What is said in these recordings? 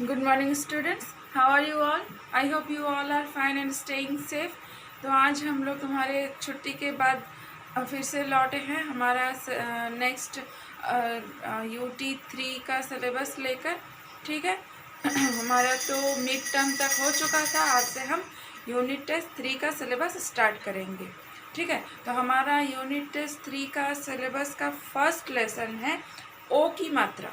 Good morning students. How are you all? I hope you all are fine and staying safe. तो आज हम लोग तुम्हारे छुट्टी के बाद फिर से लौटे हैं हमारा नेक्स्ट UT3 का सिलेबस लेकर। ठीक है हमारा तो मिड टर्म तक हो चुका था। आज से हम यूनिट टेस्ट 3 का सिलेबस स्टार्ट करेंगे। ठीक है, तो हमारा यूनिट टेस्ट 3 का सिलेबस का फर्स्ट लेसन है ओ की मात्रा।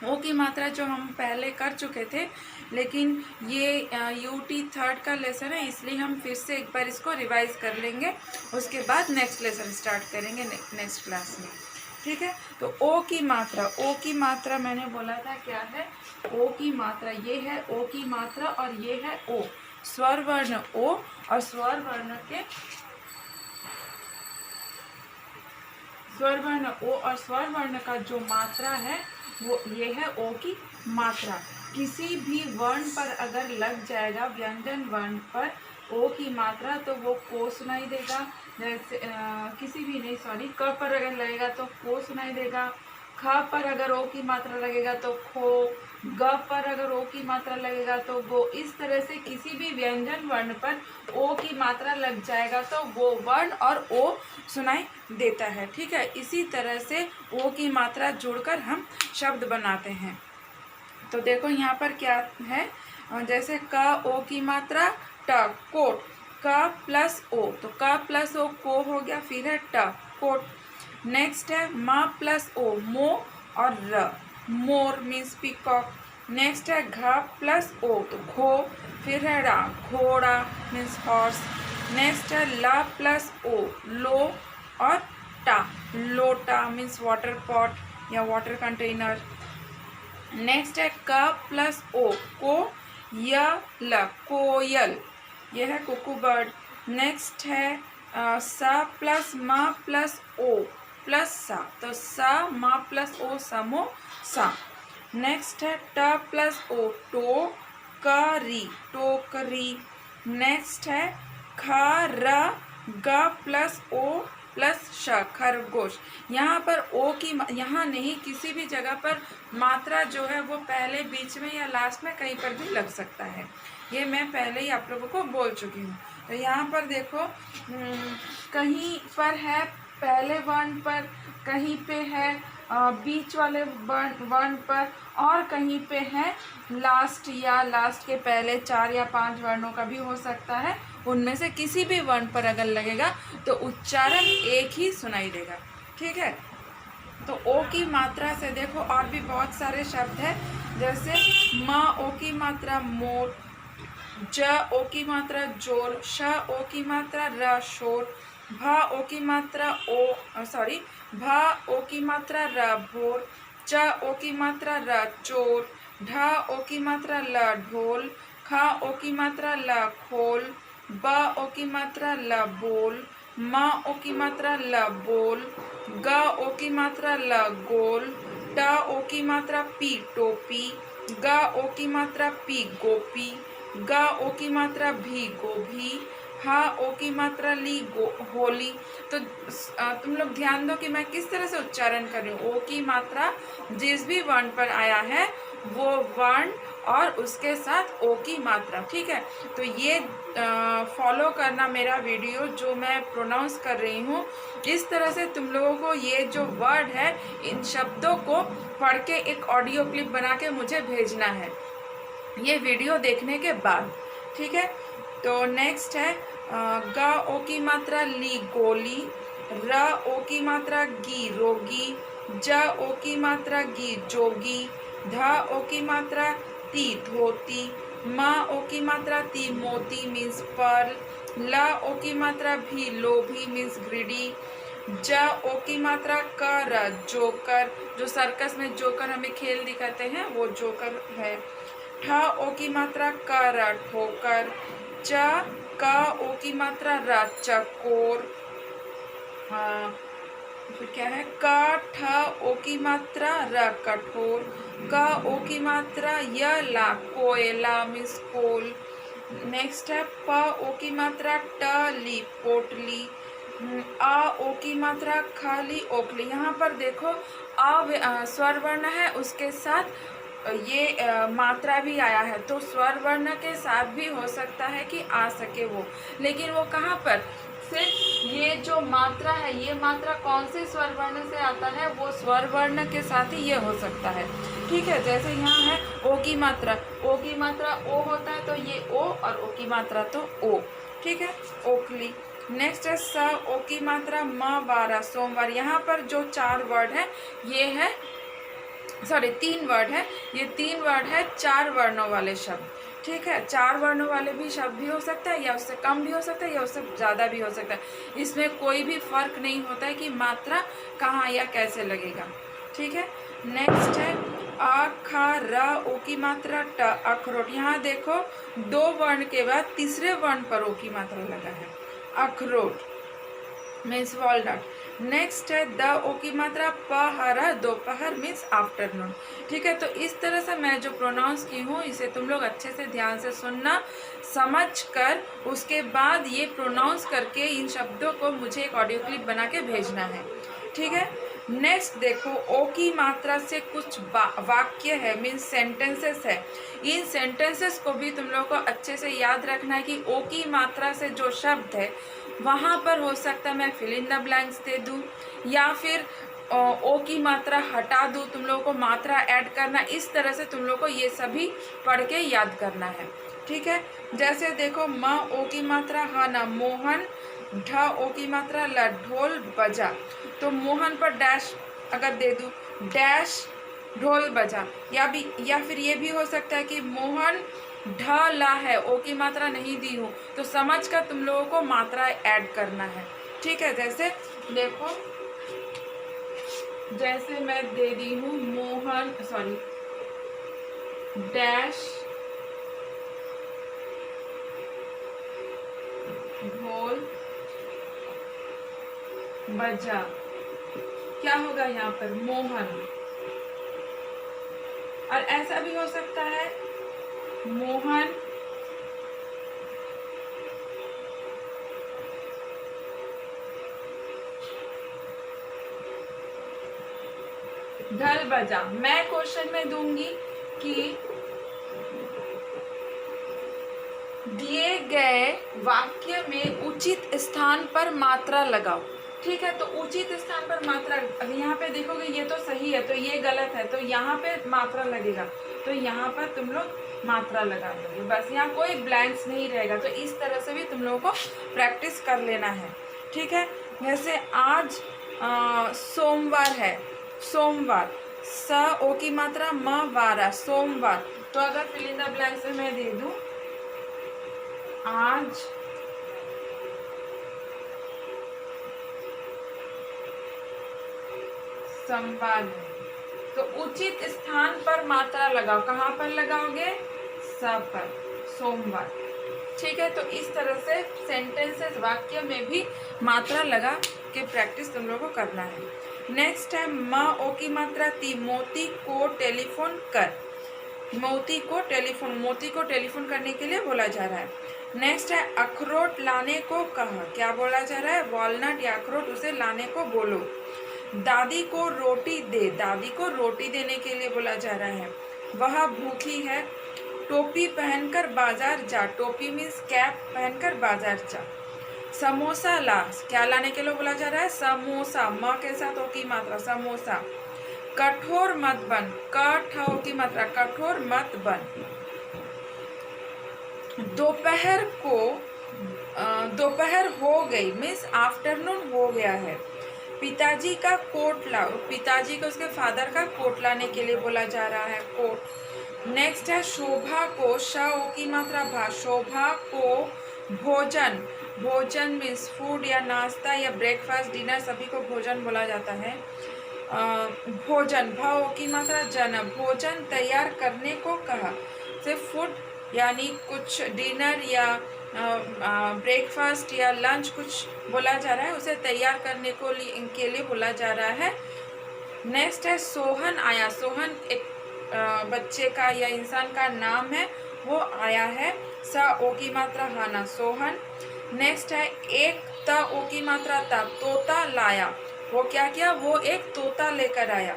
ओ की मात्रा जो हम पहले कर चुके थे, लेकिन ये UT थर्ड का लेसन है, इसलिए हम फिर से एक बार इसको रिवाइज कर लेंगे। उसके बाद नेक्स्ट लेसन स्टार्ट करेंगे नेक्स्ट क्लास में। ठीक है, तो ओ की मात्रा मैंने बोला था क्या है। ओ की मात्रा ये है ओ की मात्रा और ये है ओ, स्वर वर्ण ओ और स्वर वर्ण का जो मात्रा है वो ये है ओ की मात्रा। किसी भी वर्ण पर अगर लग जाएगा व्यंजन वर्ण पर ओ की मात्रा तो वो को सुनाई देगा। जैसे किसी भी नहीं, सॉरी, क पर अगर लगेगा तो को सुनाई देगा, ख पर अगर ओ की मात्रा लगेगा तो खो, ग पर अगर ओ की मात्रा लगेगा तो गो। इस तरह से किसी भी व्यंजन वर्ण पर ओ की मात्रा लग जाएगा तो वो वर्ण और ओ सुनाई देता है। ठीक है, इसी तरह से ओ की मात्रा जोड़कर हम शब्द बनाते हैं। तो देखो यहाँ पर क्या है, जैसे क ओ की मात्रा ट, कोट। क प्लस ओ, तो क प्लस ओ को हो गया, फिर है ट, कोट। नेक्स्ट है म प्लस ओ, मो और र, मोर मीन्स पीकॉक। नेक्स्ट है घ प्लस ओ, तो घो, फिर है रा, घोड़ा मीन्स हॉर्स। नेक्स्ट है ला प्लस ओ, लो और टा, लोटा मीन्स वाटर पॉट या वाटर कंटेनर। नेक्स्ट है क प्लस ओ, को, य ल, कोयल, यह है कुकू बर्ड। नेक्स्ट है स प्लस म प्लस ओ प्लस सा, तो स म प्लस ओ, समो सा। नेक्स्ट है ट प्लस ओ, टो, करी, टोकरी। नेक्स्ट है ख र ग प्लस ओ प्लस श, खरगोश। यहाँ पर ओ की यहाँ नहीं, किसी भी जगह पर मात्रा जो है वो पहले, बीच में या लास्ट में कहीं पर भी लग सकता है। ये मैं पहले ही आप लोगों को बोल चुकी हूँ। तो यहाँ पर देखो, कहीं पर है पहले वर्ण पर, कहीं पे है बीच वाले वर्ण पर, और कहीं पे है लास्ट या लास्ट के पहले 4 या 5 वर्णों का भी हो सकता है। उनमें से किसी भी वर्ण पर अगर लगेगा तो उच्चारण एक ही सुनाई देगा। ठीक है, तो ओ की मात्रा से देखो और भी बहुत सारे शब्द हैं, जैसे म ओ की मात्रा मोर, ज ओ की मात्रा जोर, श ओ की मात्रा र, शोर, भ ओ की मात्रा भा ओ की मात्रा र, भोर, च ओ की मात्रा र, चोर, ढ ओ की मात्रा ल, ढोल, ख ओ की मात्रा ल, खोल, ब ओ की मात्रा ल, बोल, म ओ की मात्रा ल, बोल, ग ओ की मात्रा ल, गोल, ट ओ की मात्रा पी, टोपी, ग ओ की मात्रा पी, गोपी, ग ओ की मात्रा भी, गोभी, हा ओ की मात्रा ली, होली। तो तुम लोग ध्यान दो कि मैं किस तरह से उच्चारण कर रही हूँ। ओ की मात्रा जिस भी वर्ण पर आया है वो वर्ण और उसके साथ ओ की मात्रा। ठीक है, तो ये फॉलो करना मेरा वीडियो जो मैं प्रोनाउंस कर रही हूँ। इस तरह से तुम लोगों को ये जो वर्ड है, इन शब्दों को पढ़ के एक ऑडियो क्लिप बना के मुझे भेजना है ये वीडियो देखने के बाद। ठीक है, तो नेक्स्ट है ग ओ की मात्रा ली, गोली, र ओ की मात्रा गी, रोगी, ज ओ की मात्रा गी, जोगी, ध ओ की मात्रा ती, धोती, म ओ की मात्रा ती, मोती मीन्स पर्ल, ल ओ की मात्रा भी, लोभी मीन्स ग्रीडी, ज ओ की मात्रा कर, जोकर, जो सर्कस में जोकर हमें खेल दिखाते हैं वो जोकर है। ठ ओ की मात्रा कर, ठोकर, च क ओ की मात्रा र, चकोर, फिर क्या है क ठ ओ की मात्रा र, कठोर, क ओ की मात्रा य ला, कोयला मीन्स कोल। नेक्स्ट है प ओ की मात्रा ट ली, पोटली, आ ओ की मात्रा खाली, ओखली। यहाँ पर देखो स्वर वर्ण है, उसके साथ ये मात्रा भी आया है, तो स्वर वर्ण के साथ भी हो सकता है कि आ सके वो, लेकिन वो कहाँ पर, सिर्फ ये जो मात्रा है, ये मात्रा कौन से स्वर वर्ण से आता है, वो स्वर वर्ण के साथ ही ये हो सकता है। ठीक है, जैसे यहाँ है ओ की मात्रा, ओ की मात्रा ओ होता है तो ये ओ, और ओ की मात्रा तो ओ। ठीक है, ओखली। नेक्स्ट है स ओ की मात्रा म बारह सोमवार। यहाँ पर जो 4 वर्ड है ये है, सॉरी 3 वर्ड है, ये 3 वर्ड है 4 वर्णों वाले शब्द। ठीक है, 4 वर्णों वाले भी शब्द भी हो सकता है, या उससे कम भी हो सकता है, या उससे ज़्यादा भी हो सकता है। इसमें कोई भी फर्क नहीं होता है कि मात्रा कहाँ या कैसे लगेगा। ठीक है, नेक्स्ट है अ ख र ओ की मात्रा ट अखरोट। यहाँ देखो 2 वर्ण के बाद तीसरे वर्ण पर ओ की मात्रा लगा है, अखरोट मीन्स वॉलनट। नेक्स्ट है द ओ की मात्रा पहर, दोपहर मीन्स आफ्टरनून। ठीक है, तो इस तरह से मैं जो प्रोनाउंस की हूँ इसे तुम लोग अच्छे से ध्यान से सुनना, समझ कर उसके बाद ये प्रोनाउंस करके इन शब्दों को मुझे एक ऑडियो क्लिप बना के भेजना है। ठीक है, नेक्स्ट देखो ओ की मात्रा से कुछ वाक्य है, मीन्स सेंटेंसेस है। इन सेंटेंसेस को भी तुम लोग को अच्छे से याद रखना है कि ओ की मात्रा से जो शब्द है वहाँ पर हो सकता है मैं फिल इन द ब्लैंक्स दे दूँ, या फिर ओ की मात्रा हटा दूँ, तुम लोगों को मात्रा ऐड करना। इस तरह से तुम लोग को ये सभी पढ़ के याद करना है। ठीक है, जैसे देखो म ओ की मात्रा ह न मोहन, ढ ओ की मात्रा ल ढोल बजा। तो मोहन पर डैश अगर दे दूँ, डैश ढोल बजा, या फिर ये भी हो सकता है कि मोहन ढ ला है, ओ की मात्रा नहीं दी हूँ, तो समझ कर तुम लोगों को मात्रा ऐड करना है। ठीक है, जैसे देखो, जैसे मैं दे दी हूँ मोहन, सॉरी डैश ढोल बजा, क्या होगा यहाँ पर मोहन। और ऐसा भी हो सकता है मोहन ढल बजा। मैं क्वेश्चन में दूंगी कि दिए गए वाक्य में उचित स्थान पर मात्रा लगाओ। ठीक है, तो उचित स्थान पर मात्रा, अगर यहाँ पे देखोगे ये तो सही है तो ये गलत है, तो यहाँ पे मात्रा लगेगा, तो यहाँ पर तुम लोग मात्रा लगा दोगे, बस यहाँ कोई ब्लैंक्स नहीं रहेगा। तो इस तरह से भी तुम लोगों को प्रैक्टिस कर लेना है। ठीक है, जैसे आज सोमवार है, सोमवार, स ओ की मात्रा म वारा, सोमवार। तो अगर फिल इन द ब्लैंक्स में मैं दे दूं आज सोमवार है, तो उचित स्थान पर मात्रा लगाओ। कहाँ पर लगाओगे, स पर, सोमवार। ठीक है, तो इस तरह से सेंटेंसेस, वाक्य में भी मात्रा लगा के प्रैक्टिस तुम लोगों को करना है। नेक्स्ट है म ओ की मात्रा ती, मोती को टेलीफोन कर। मोती को टेलीफोन, मोती को टेलीफोन करने के लिए बोला जा रहा है। नेक्स्ट है अखरोट लाने को कहा, क्या बोला जा रहा है, वॉलनट या अखरोट, उसे लाने को बोलो। दादी को रोटी दे, दादी को रोटी देने के लिए बोला जा रहा है। वह भूखी है, टोपी पहनकर बाजार जा, टोपी मीन्स कैप पहनकर बाजार जा। समोसा ला, क्या लाने के लिए बोला जा रहा है, समोसा, म के साथ ओ की मात्रा, समोसा। कठोर मत बन, कठ ओ की मात्रा, कठोर मत बन। दोपहर को, दोपहर हो गई मीन्स आफ्टरनून हो गया है। पिताजी का कोट लाओ, पिताजी को उसके फादर का कोट लाने के लिए बोला जा रहा है, कोट। नेक्स्ट है शोभा को, श ओ की मात्रा भा, शोभा को भोजन, भोजन मीन्स फूड या नाश्ता या ब्रेकफास्ट, डिनर, सभी को भोजन बोला जाता है। भोजन, भ ओ की मात्रा जन, भोजन तैयार करने को कहा। सिर्फ फूड यानी कुछ डिनर या ब्रेकफास्ट या लंच कुछ बोला जा रहा है, उसे तैयार करने को के लिए बोला जा रहा है। नेक्स्ट है सोहन आया, सोहन एक बच्चे का या इंसान का नाम है, वो आया है। स ओ की मात्रा हाना, सोहन। नेक्स्ट है एक त ओ की मात्रा ता, तोता लाया, वो क्या किया, वो एक तोता लेकर आया।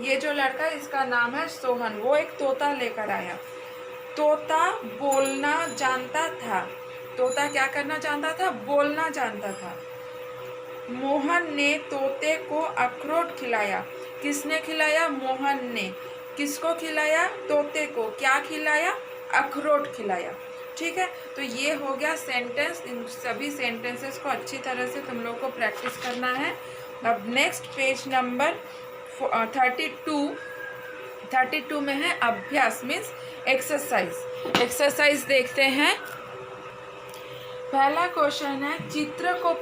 ये जो लड़का इसका नाम है सोहन, वो एक तोता लेकर आया। तोता बोलना जानता था। तोता क्या करना जानता था? बोलना जानता था। मोहन ने तोते को अखरोट खिलाया। किसने खिलाया? मोहन ने। किसको खिलाया? तोते को। क्या खिलाया? अखरोट खिलाया। ठीक है, तो ये हो गया सेंटेंस। इन सभी सेंटेंसेस को अच्छी तरह से तुम लोग को प्रैक्टिस करना है। अब नेक्स्ट पेज नंबर 32 में है अभ्यास, मीन्स एक्सरसाइज। एक्सरसाइज देखते हैं। पहला क्वेश्चन है, चित्र को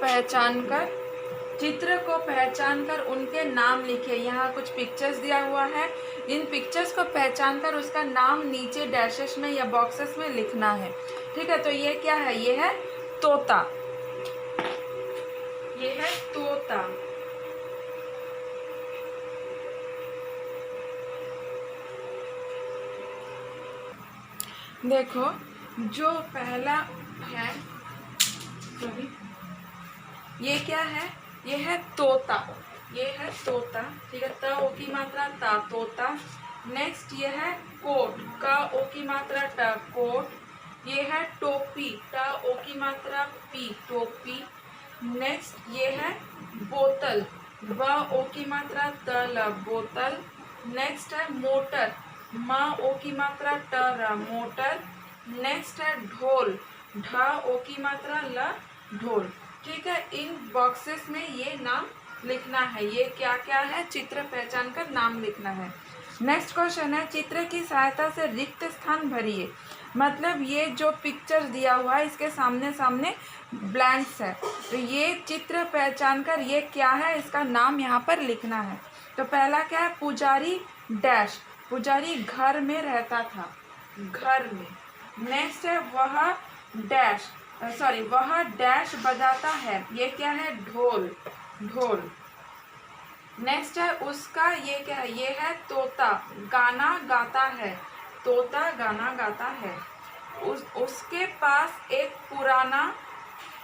पहचान कर उनके नाम लिखे। यहाँ कुछ पिक्चर्स दिया हुआ है, इन पिक्चर्स को पहचान कर उसका नाम नीचे डैशेस में या बॉक्सेस में लिखना है। ठीक है, तो ये क्या है? ये है तोता। ये है तोता। देखो, जो पहला है, ये क्या है? ये है तोता। ये है तोता। ठीक है, त ओ की मात्रा ता, तोता। नेक्स्ट ये है कोट, का ओ की मात्रा ट, कोट। ये है टोपी, ट ओ की मात्रा पी, टोपी। नेक्स्ट ये है बोतल, ब ओ की मात्रा त, ल, बोतल। नेक्स्ट है मोटर, म ओ की मात्रा ट, र, मोटर। नेक्स्ट है ढोल, ढ ओ की मात्रा ल, ढोल। ठीक है, इन बॉक्सेस में ये नाम लिखना है। ये क्या क्या है? चित्र पहचान कर नाम लिखना है। नेक्स्ट क्वेश्चन है, चित्र की सहायता से रिक्त स्थान भरिए। मतलब ये जो पिक्चर दिया हुआ है, इसके सामने सामने ब्लैंक्स है, तो ये चित्र पहचान कर ये क्या है, इसका नाम यहाँ पर लिखना है। तो पहला क्या है? पुजारी डैश, पुजारी घर में रहता था, घर में। नेक्स्ट है वह डैश, वह डैश बजाता है। ये क्या है? ढोल, ढोल। नेक्स्ट है उसका, ये क्या है? ये है तोता, गाना गाता है, तोता गाना गाता है। उसके पास एक पुराना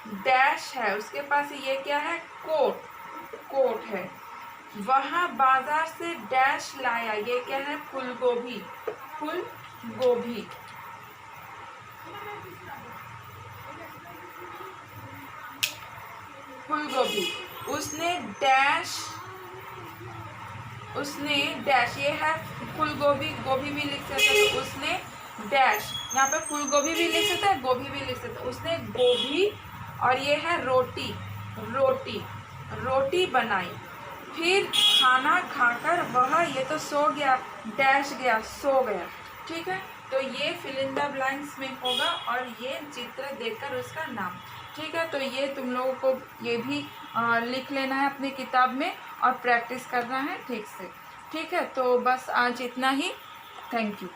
डैश है, उसके पास ये क्या है? कोट, कोट है। वह बाजार से डैश लाया। ये क्या है? फूलगोभी, फूलगोभी। फूलगोभी। उसने डैश, ये है फूलगोभी, गोभी भी लिख सकते हैं, तो उसने डैश, यहाँ पे फूलगोभी भी लिख सकते हैं, गोभी भी लिख सकते हैं। उसने गोभी, और ये है रोटी, रोटी, रोटी बनाई। फिर खाना खाकर वह, ये तो सो गया, डैश गया, सो गया। ठीक है, तो ये फिल इन द ब्लैंक्स में होगा, और ये चित्र देखकर उसका नाम। ठीक है, तो ये तुम लोगों को ये भी लिख लेना है अपनी किताब में और प्रैक्टिस करना है ठीक से। ठीक है, तो बस आज इतना ही। Thank you.